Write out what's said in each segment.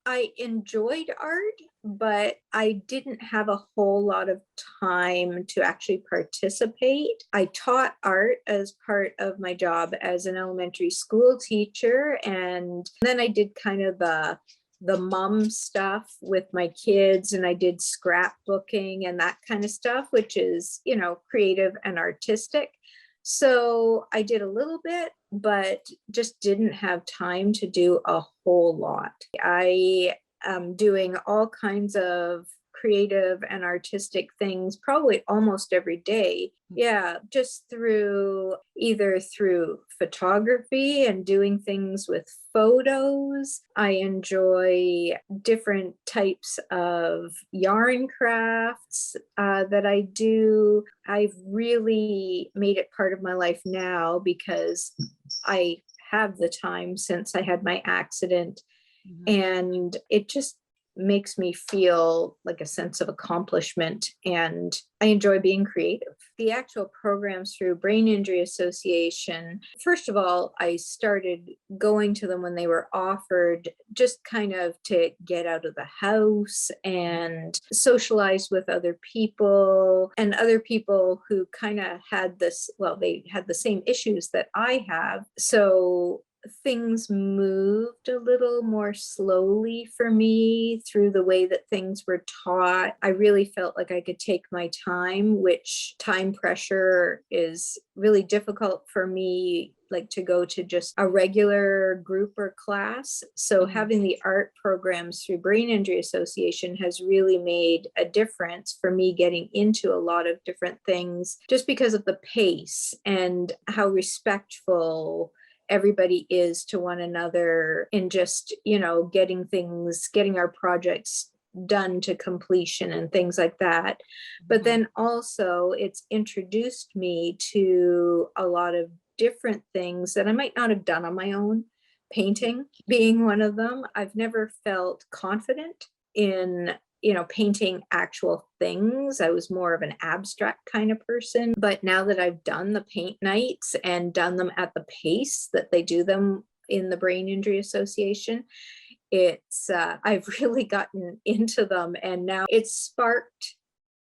I enjoyed art, but I didn't have a whole lot of time to actually participate. I taught art as part of my job as an elementary school teacher, and then I did kind of the mom stuff with my kids, and I did scrapbooking and that kind of stuff, which is, creative and artistic. So I did a little bit, but just didn't have time to do a whole lot. I am doing all kinds of creative and artistic things probably almost every day. Yeah, just either through photography and doing things with photos. I enjoy different types of yarn crafts that I do. I've really made it part of my life now because I have the time since I had my accident, and it just makes me feel like a sense of accomplishment, and I enjoy being creative. The actual programs through Brain Injury Association, first of all, I started going to them when they were offered, just kind of to get out of the house and socialize with other people, and other people who kind of had they had the same issues that I have. So things moved a little more slowly for me through the way that things were taught. I really felt like I could take my time, which time pressure is really difficult for me, like to go to just a regular group or class. So having the art programs through Brain Injury Association has really made a difference for me getting into a lot of different things, just because of the pace and how respectful everybody is to one another, and just, getting our projects done to completion and things like that. But then also it's introduced me to a lot of different things that I might not have done on my own, painting being one of them. I've never felt confident in painting actual things. I was more of an abstract kind of person. But now that I've done the paint nights and done them at the pace that they do them in the Brain Injury Association, I've really gotten into them, and now it's sparked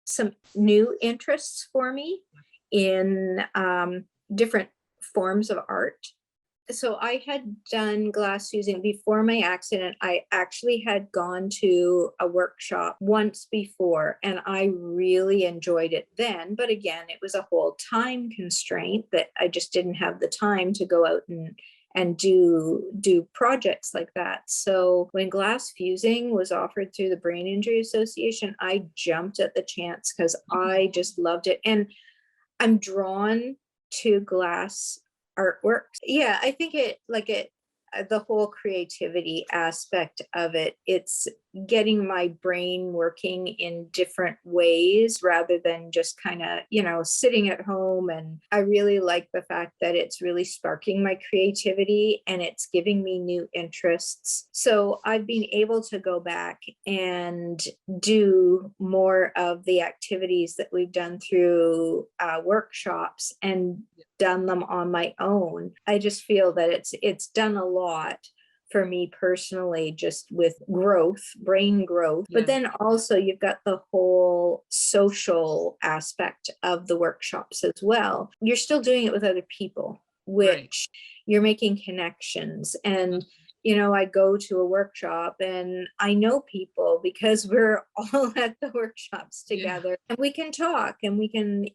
some new interests for me in different forms of art. So I had done glass fusing before my accident. I actually had gone to a workshop once before, and I really enjoyed it then. But again, it was a whole time constraint that I just didn't have the time to go out and do projects like that. So when glass fusing was offered through the Brain Injury Association, I jumped at the chance because I just loved it. And I'm drawn to glass artworks. Yeah, I think the whole creativity aspect of it, it's getting my brain working in different ways rather than just kind of, sitting at home. And I really like the fact that it's really sparking my creativity and it's giving me new interests. So I've been able to go back and do more of the activities that we've done through workshops and done them on my own. I just feel that it's done a lot for me personally, just with growth, brain growth. But then also you've got the whole social aspect of the workshops as well. You're still doing it with other people, which you're making connections. And I go to a workshop and I know people because we're all at the workshops together, and we can talk, and we can,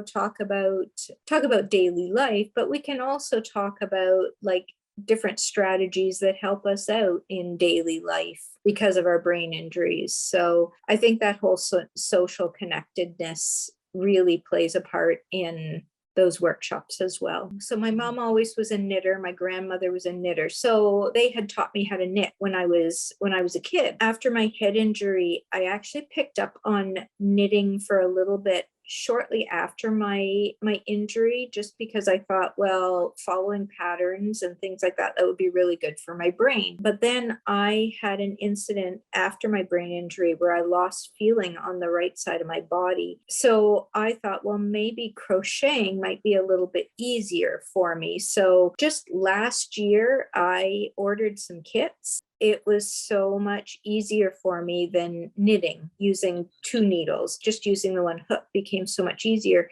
talk about daily life, but we can also talk about like different strategies that help us out in daily life because of our brain injuries. So I think that whole social connectedness really plays a part in those workshops as well. So my mom always was a knitter. My grandmother was a knitter. So they had taught me how to knit when I was a kid. After my head injury, I actually picked up on knitting for a little bit shortly after my injury, just because I thought, well, following patterns and things like that would be really good for my brain. But then I had an incident after my brain injury where I lost feeling on the right side of my body. So I thought, well, maybe crocheting might be a little bit easier for me. So just last year, I ordered some kits it was so much easier for me than knitting using two needles. Just using the one hook became so much easier.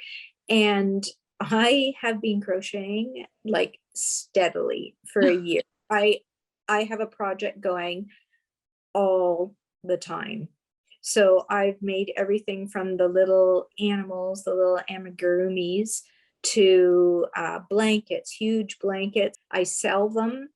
And I have been crocheting like steadily for a year. I have a project going all the time. So I've made everything from the little animals, the little amigurumis, to blankets, huge blankets. I sell them.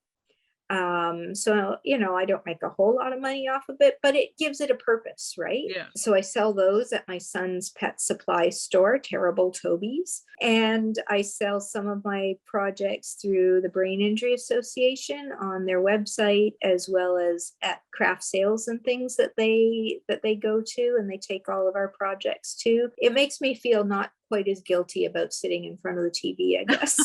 So, I don't make a whole lot of money off of it, but it gives it a purpose, right? Yeah. So I sell those at my son's pet supply store, Terrible Toby's. And I sell some of my projects through the Brain Injury Association on their website, as well as at craft sales and things that they go to, and they take all of our projects to. It makes me feel not quite as guilty about sitting in front of the TV, I guess.